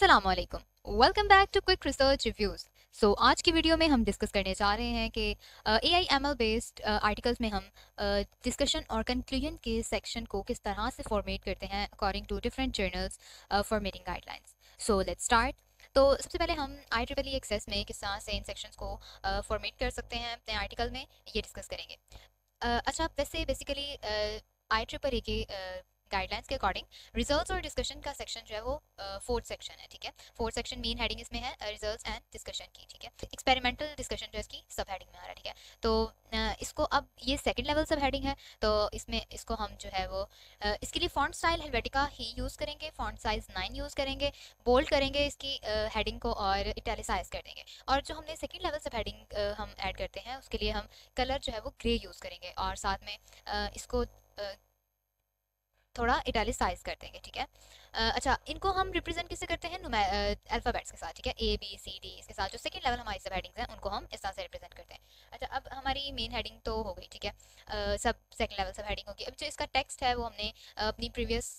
अस्सलाम वालेकुम। Welcome back to quick research reviews. आज की वीडियो में हम डिस्कस करने जा रहे हैं कि एआई एमएल बेस्ड आर्टिकल्स में हम डिस्कशन और कंक्लूजन के सेक्शन को किस तरह से फॉर्मेट करते हैं according to different journals formatting guidelines. Let's start. तो सबसे पहले हम आई ट्रिपल ई एक्सेस में किस तरह से इन सेक्शंस को फॉर्मेट कर सकते हैं अपने आर्टिकल में, ये डिस्कस करेंगे। अच्छा, वैसे बेसिकली आई ट्रिपल ई के गाइडलाइंस के अकॉर्डिंग रिजल्ट्स और डिस्कशन का सेक्शन जो है वो फोर्थ सेक्शन है। ठीक है, फोर्थ सेक्शन मेन हेडिंग इसमें है रिजल्ट्स एंड डिस्कशन की। ठीक है, एक्सपेरिमेंटल डिस्कशन जो है इसकी सब हेडिंग में आ रहा है। ठीक है, तो इसको अब ये सेकंड लेवल सब हेडिंग है, तो इसमें इसको हम जो है वो इसके लिए फॉन्ट स्टाइल हेल्वेटिका ही यूज़ करेंगे, फॉन्ट साइज 9 यूज़ करेंगे, बोल्ड करेंगे इसकी हेडिंग को और इटैलिसाइज कर देंगे। और जो हमने सेकंड लेवल सब हेडिंग हम ऐड करते हैं उसके लिए हम कलर जो है वो ग्रे यूज़ करेंगे और साथ में इसको थोड़ा इटैलिसाइज कर देंगे। ठीक है, अच्छा, इनको हम रिप्रेजेंट किससे करते हैं? अल्फ़ाबेट्स के साथ। ठीक है, ए बी सी डी, इसके साथ जो सेकंड लेवल हमारी सब हेडिंग्स हैं उनको हम इस तरह से रिप्रेजेंट करते हैं। अच्छा, अब हमारी मेन हेडिंग तो हो गई। ठीक है, सब सेकंड लेवल सब हेडिंग होगी। अब जो इसका टेक्स्ट है वो हमने अपनी प्रीवियस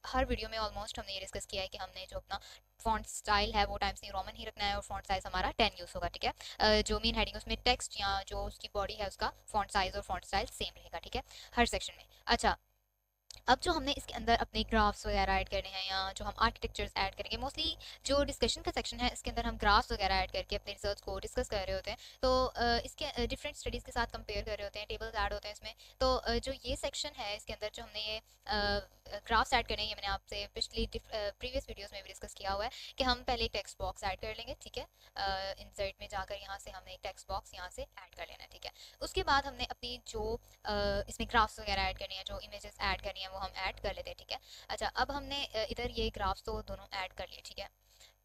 हर वीडियो में ऑलमोस्ट हमने ये डिस्कस किया है कि हमने जो अपना फॉन्ट स्टाइल है वो टाइम्स न्यू रोमन ही रखना है और फॉन्ट साइज हमारा 10 यूज़ होगा। ठीक है, जो मेन हेडिंग उसमें टेक्स्ट या जो उसकी बॉडी है उसका फॉन्ट साइज और फॉन्ट स्टाइल सेम रहेगा। ठीक है, हर सेक्शन में। अच्छा, अब जो हमने इसके अंदर अपने ग्राफ्स वगैरह ऐड करने हैं या जो हम आर्किटेक्चर्स ऐड करेंगे, मोस्टली जो डिस्कशन का सेक्शन है इसके अंदर हम ग्राफ्स वगैरह ऐड करके अपने रिसर्च को डिस्कस कर रहे होते हैं। तो इसके डिफरेंट स्टडीज़ के साथ कंपेयर कर रहे होते हैं, टेबल्स ऐड होते हैं इसमें। तो जो ये सेक्शन है इसके अंदर जो हमने ये ग्राफ्स ऐड करने हैं, ये मैंने आपसे पिछली प्रीवियस वीडियोस में भी डिस्कस किया हुआ है कि हम पहले एक टेक्स्ट बॉक्स ऐड कर लेंगे। ठीक है, इंसर्ट में जाकर यहाँ से हमने एक टेक्स्ट बॉक्स यहाँ से ऐड कर लेना है। ठीक है, उसके बाद हमने अपनी जो इसमें ग्राफ्स वगैरह ऐड करनी है, जो इमेजेस ऐड करनी है वो हम ऐड कर लेते हैं। ठीक है, अच्छा, अब हमने इधर ये ग्राफ्स तो दोनों ऐड कर लिए। ठीक है,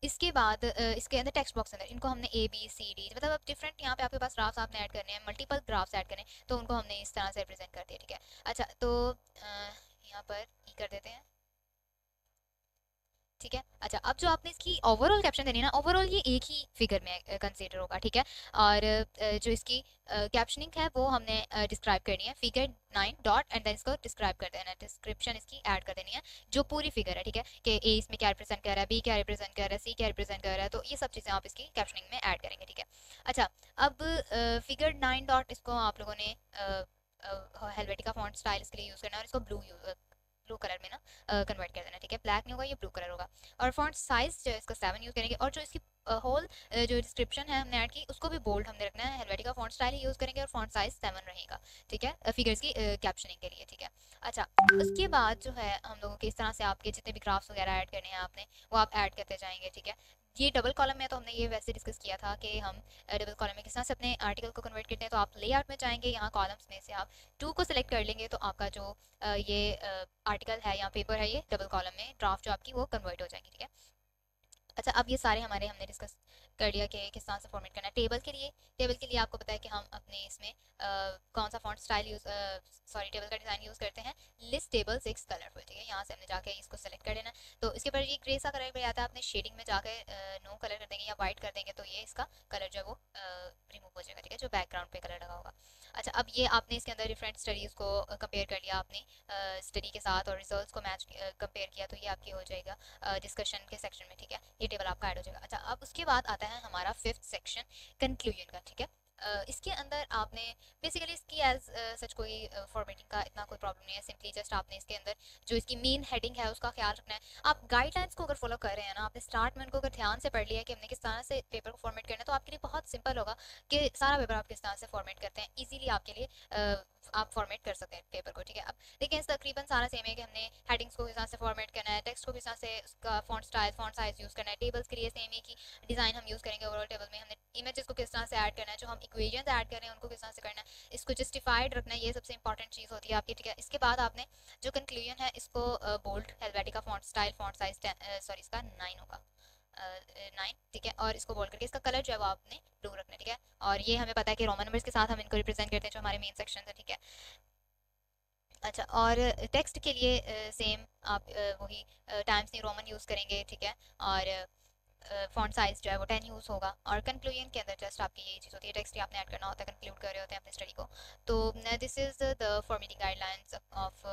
इसके बाद इसके अंदर टेक्स्ट बॉक्स अंदर इनको हमने ए बी सी डी, मतलब अब डिफरेंट यहाँ पे आपके पास ग्राफ्स आपने ऐड करने हैं, मल्टीपल ग्राफ्स ऐड करने हैं, तो उनको हमने इस तरह से रिप्रेजेंट कर दिया। ठीक है, अच्छा, तो यहाँ पर ई कर देते हैं। ठीक है, अच्छा, अब जो आपने इसकी ओवरऑल कैप्शन देनी है ना, ओवरऑल ये एक ही फिगर में कंसीडर होगा। ठीक है, और जो इसकी कैप्शनिंग है वो हमने डिस्क्राइब करनी है, फिगर 9 डॉट एंड देन इसको डिस्क्राइब कर देना है, डिस्क्रिप्शन इसकी ऐड कर देनी है जो पूरी फिगर है। ठीक है, कि ए इसमें क्या रिप्रेजेंट कर रहा है, बी क्या रिप्रेजेंट कर रहा है, सी क्या रिप्रेजेंट कर रहा है, तो ये सब चीज़ें आप इसकी कैप्शनिंग में ऐड करेंगे। ठीक है, अच्छा, अब फिगर 9 डॉट इसको आप लोगों ने हेलवेटिका फॉन्ट स्टाइल इसके लिए यूज़ करना है और इसको ब्लू कलर में ना कन्वर्ट कर देना। ठीक है, ब्लैक नहीं होगा, ये ब्लू कलर होगा। और फॉन्ट साइज जो है इसका 7 यूज़ करेंगे और जो इसकी होल जो डिस्क्रिप्शन है हमने ऐड की उसको भी बोल्ड हमने रखना है, हेलवेटिका फॉन्ट स्टाइल ही यूज़ करेंगे और फॉन्ट साइज 7 रहेगा। ठीक है, फिगर्स की कैप्शनिंग के लिए। ठीक है, अच्छा, उसके बाद जो है हम लोगों के इस तरह से आपके जितने भी ग्राफ्स वगैरह ऐड करने हैं आपने वो आप ऐड करते जाएंगे। ठीक है, ये डबल कॉलम में तो हमने ये वैसे डिस्कस किया था कि हम डबल कॉलम में किस तरह से अपने आर्टिकल को कन्वर्ट करते हैं। तो आप लेआउट में जाएंगे, यहाँ कॉलम्स में से आप 2 को सिलेक्ट कर लेंगे तो आपका जो ये आर्टिकल है या पेपर है ये डबल कॉलम में ड्राफ्ट जो आपकी वो कन्वर्ट हो जाएगी। ठीक है, अच्छा, अब ये सारे हमारे हमने डिस्कस कर लिया कि किस तरह से फॉर्मेट करना है। टेबल के लिए आपको पता है कि हम अपने इसमें कौन सा font style use sorry table का डिज़ाइन यूज़ करते हैं, लिस्ट टेबल 6 कलरफुल। ठीक है, यहाँ से हमने जाके इसको सेलेक्ट कर लेना। तो इसके ऊपर ये ग्रे सा कलर भी आता है, आपने शेडिंग में जाकर नो कलर कर देंगे या वाइट कर देंगे तो ये इसका कलर जो है वो रिमूव हो जाएगा। ठीक है, जो बैकग्राउंड पे कलर लगा होगा। अच्छा, अब ये आपने इसके अंदर डिफरेंट स्टडीज़ को कंपेयर कर लिया आपने स्टडी के साथ और रिजल्ट्स को मैच कंपेयर किया, तो ये आपकी हो जाएगा डिस्कशन के सेक्शन में। ठीक है, ये टेबल आपका ऐड हो जाएगा। अच्छा, अब उसके बाद आता है हमारा फिफ्थ सेक्शन कंक्लूजन का। ठीक है, इसके अंदर आपने बेसिकली इसकी एज सच कोई फॉर्मेटिंग का इतना कोई प्रॉब्लम नहीं है, सिंपली जस्ट आपने इसके अंदर जो इसकी मेन हेडिंग है उसका ख्याल रखना है। आप गाइडलाइंस को अगर फॉलो कर रहे हैं ना, आपने स्टार्ट में उनको अगर ध्यान से पढ़ लिया कि हमने किस तरह से पेपर को फॉर्मेट करना है, तो आपके लिए बहुत सिंपल होगा कि सारा पेपर आप किस तरह से फॉर्मेट करते हैं, ईजिली आपके लिए आप फॉर्मेट कर सकते हैं पेपर को। ठीक है, अब देखिए तकरीबन सारा सेम है कि हमने हेडिंग्स को किस तरह से फॉर्मेट करना है, टेक्स्ट को किस तरह से उसका font style font size use करना है, टेबल्स के लिए सेम है कि डिज़ाइन हम यूज़ करेंगे ओवरऑल टेबल में, हमने इमेजेस को किस तरह से ऐड करना है, जो हम इक्वेशंस ऐड कर रहे हैं उनको किस तरह से करना है, इसको जस्टिफाइड रखना है, ये सबसे इंपॉर्टेंट चीज़ होती है आपकी। ठीक है, इसके बाद आपने जो कंक्लूजन है इसको bold Helvetica font style font size sorry इसका 9 होगा, 9। ठीक है, और इसको बोल्ड करके इसका कलर जो है वो आपने ब्लू रखना है। ठीक है, और ये हमें पता है कि रोमन नंबर्स के साथ हम इनको रिप्रेजेंट करते हैं जो हमारे मेन सेक्शन है। ठीक है, अच्छा, और टेक्स्ट के लिए सेम आप वही टाइम्स न्यू रोमन यूज़ करेंगे। ठीक है, और फॉन्ट साइज जो है वो 10 यूज़ होगा। और कंक्लूजन के अंदर जस्ट आपकी यही चीज़ होती है, टेक्स्ट ही आपने ऐड करना होता है, कंक्लूड कर रहे होते हैं अपने स्टडी को। तो this is the formatting guidelines of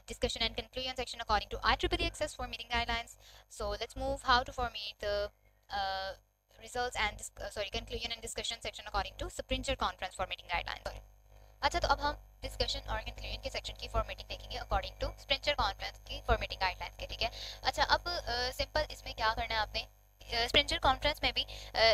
discussion and conclusion section according to IEEE access formatting guidelines. So let's move how to format the uh, results and conclusion and discussion section according to Springer conference formatting guidelines. Sorry. अच्छा, तो अब हम discussion और conclusion के section की formatting देखेंगे according to स्प्रिंचर conference की formatting guidelines के, ठीक है। अच्छा, अब सिंपल इसमें क्या करना है आपने, स्प्रिंचर कॉन्फ्रेंस में भी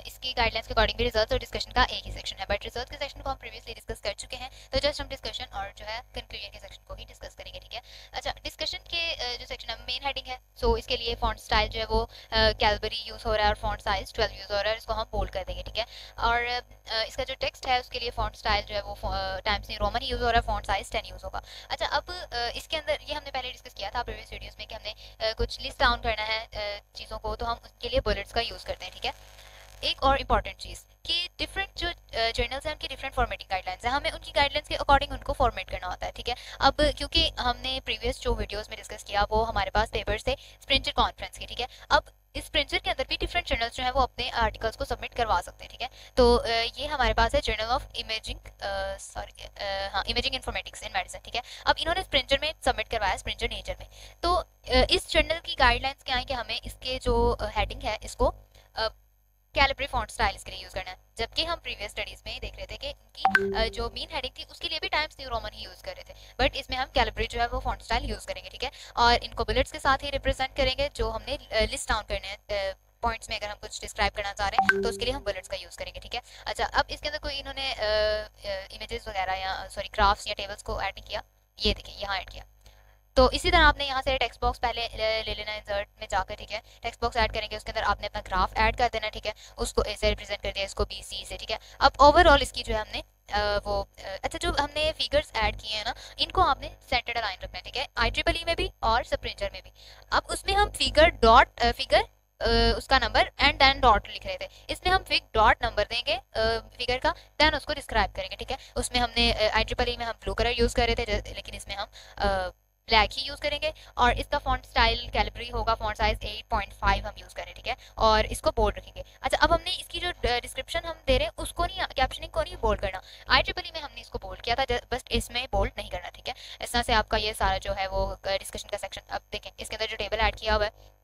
इसकी गाइडलाइंस के अकॉर्डिंग भी रिजल्ट्स और डिस्कशन का एक ही सेक्शन है, बट रिजल्ट्स के सेक्शन को हम प्रीवियसली डिस्कस कर चुके हैं, तो जस्ट हम डिस्कशन और जो है कंक्लूजन के सेक्शन को ही डिस्कस करेंगे, ठीक है। अच्छा, डिस्कशन के जो सेक्शन है मेन हेडिंग है, सो इसके लिए फॉन्ट स्टाइल जो है वो कैलबरी यूज हो रहा है और फॉन्ट साइज 12 यूज हो रहा है, इसको हम बोल्ड कर देंगे, ठीक है। और इसका जो टेक्स्ट है उसके लिए फॉन्ट स्टाइल जो है वो टाइम्स न्यू रोमन यूज हो रहा है, फॉन्ट साइज 10 यूज होगा। अच्छा, अब इसके अंदर ये हमने पहले डिस्कस किया था प्रीवियस वीडियोस में कि हमने कुछ लिस्ट डाउन करना है चीज़ों को, तो हम उसके लिए बुलेट्स का यूज़ करते हैं, ठीक है। एक और इम्पॉर्टेंट चीज़ कि डिफरेंट जो जर्नल्स हैं उनकी डिफरेंट फॉर्मेटिंग गाइडलाइंस है, हमें उनकी गाइडलाइंस के अकॉर्डिंग उनको फॉर्मेट करना होता है, ठीक है। अब क्योंकि हमने प्रीवियस जो वीडियोस में डिस्कस किया वो हमारे पास पेपर्स थे स्प्रिंचर कॉन्फ्रेंस के, ठीक है। अब इस स्प्रिंचर के अंदर भी डिफरेंट जर्नल्स जो है वो अपने आर्टिकल्स को सबमिट करवा सकते हैं, ठीक है। तो ये हमारे पास है journal of imaging imaging informatics in medicine, ठीक है। अब इन्होंने स्प्रिंचर में सबमिट करवाया, स्प्रिंचर नेचर में। तो इस जर्नल की गाइडलाइंस क्या है कि हमें इसके जो हेडिंग है इसको कैलिब्री फॉन्ट स्टाइल इसके लिए यूज करना है, जबकि हम प्रीवियस स्टडीज में देख रहे थे कि इनकी जो मेन हेडिंग थी उसके लिए भी टाइम्स न्यू रोमन ही यूज कर रहे थे, बट इसमें हम कैलिब्री जो है वो फॉन्ट स्टाइल यूज करेंगे, ठीक है। और इनको बुलेट्स के साथ ही रिप्रेजेंट करेंगे, जो हमने लिस्ट डाउन करने हैं पॉइंट्स में, अगर हम कुछ डिस्क्राइब करना चाह रहे हैं तो उसके लिए हम बुलेट्स का यूज करेंगे, ठीक है। अच्छा, अब इसके अंदर कोई इन्होंने इमेजेस वगैरह या ग्राफ्स या टेबल्स को ऐड नहीं किया, ये देखिए यहाँ ऐड किया। तो इसी तरह आपने यहाँ से टेक्स्ट बॉक्स पहले ले लेना है इंसर्ट में जाकर, ठीक है। टेक्स्ट बॉक्स ऐड करेंगे, उसके अंदर आपने अपना ग्राफ ऐड कर देना, ठीक है। उसको ए से रिप्रेजेंट कर दिया, इसको बी सी से, ठीक है। अब ओवरऑल इसकी जो है हमने अच्छा, जो हमने फिगर्स ऐड किए हैं ना, इनको आपने सेंटर्ड अलाइन रखना है, ठीक है, IEEE में भी और स्प्रिंचर में भी। अब उसमें हम फिगर उसका नंबर एंड देन डॉट लिख रहे थे, इसमें हम फिग डॉट नंबर देंगे फिगर का, देन उसको डिस्क्राइब करेंगे, ठीक है। उसमें हमने IEEE में हम ब्लू कलर यूज कर रहे थे, लेकिन इसमें हम ब्लैक ही यूज करेंगे। और इसका फॉन्ट स्टाइल कैलिब्री होगा, फॉन्ट साइज 8.5 हम यूज करें, ठीक है। और इसको बोल्ड रखेंगे। अच्छा, अब हमने इसकी जो डिस्क्रिप्शन हम दे रहे हैं उसको नहीं, कैप्शनिंग को नहीं बोल्ड करना, IEEE में हमने इसको बोल्ड किया था, बस इसमें बोल्ड नहीं करना, ठीक है। इस तरह से आपका ये सारा जो है वो डिस्कशन का सेक्शन। अब देखें इसके अंदर जो टेबल ऐड किया हुआ है,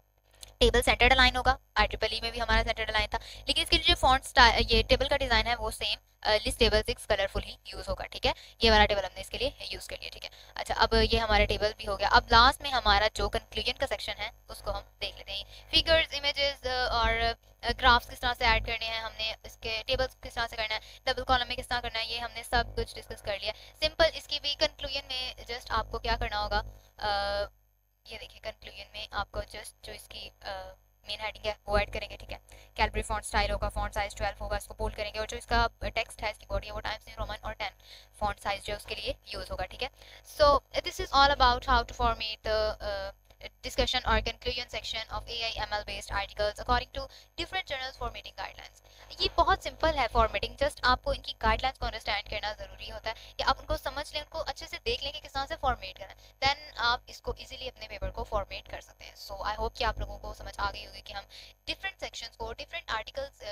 टेबल सेंटर्ड अलाइन होगा, IEEE में भी हमारा सेंटर्ड अलाइन था, लेकिन इसके लिए जो फॉन्ट स्टाइल ये टेबल का डिजाइन है वो सेम लिस्ट टेबल 6 कलरफुल ही यूज होगा, ठीक है। ये वाला टेबल हमने इसके लिए यूज कर लिया, ठीक है। अच्छा, अब ये हमारा टेबल भी हो गया। अब लास्ट में हमारा जो कंक्लूजन का सेक्शन है उसको हम देख लेते हैं। फिगर्स, इमेजेस और ग्राफ्स किस तरह से ऐड करने हैं, हमने इसके टेबल्स किस तरह से करना है, डबल कॉलम में किस तरह करना है, ये हमने सब कुछ डिस्कस कर लिया। सिंपल इसकी भी कंक्लूजन में जस्ट आपको क्या करना होगा, ये देखिए कंक्लूजन में आपको जस्ट जो इसकी मेन हेडिंग है वो ऐड करेंगे, ठीक है। कैलबरी फॉन्ट स्टाइल होगा, फॉन्ट साइज 12 होगा, इसको बोल्ड करेंगे, और जो इसका टेक्स्ट है इसकी बॉडी है वो टाइम्स न्यू रोमन और 10 फॉन्ट साइज जो उसके लिए यूज होगा, ठीक है। So this is all about how to format the discussion or conclusion section of AI ML based articles according to different journals formatting guidelines. ये बहुत सिंपल है फॉर्मेटिंग, जस्ट आपको इनकी गाइडलाइंस को अंडरस्टैंड करना जरूरी होता है, कि आप उनको समझ लें, उनको अच्छे से देख लें कि किस तरह से फॉर्मेट करना है, देन आप इसको इजीली अपने पेपर को फॉर्मेट कर सकते हैं। सो आई होप कि आप लोगों को समझ आ गई होगी कि हम डिफरेंट सेक्शंस को, डिफरेंट आर्टिकल्स,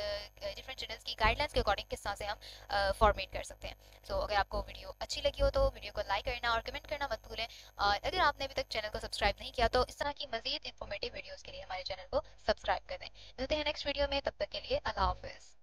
डिफरेंट जर्नल्स की गाइडलाइंस के अकॉर्डिंग किस तरह से हम फॉर्मेट कर सकते हैं। सो अगर आपको वीडियो अच्छी लगी हो तो वीडियो को लाइक करना और कमेंट करना मत भूलें, और अगर आपने अभी तक चैनल को सब्सक्राइब नहीं किया तो इस तरह की मजीद इन्फॉर्मेटिव वीडियोस के लिए हमारे चैनल को सब्सक्राइब कर दें। मिलते हैं नेक्स्ट वीडियो में, तब तक के लिए अल्लाह हाफिज़।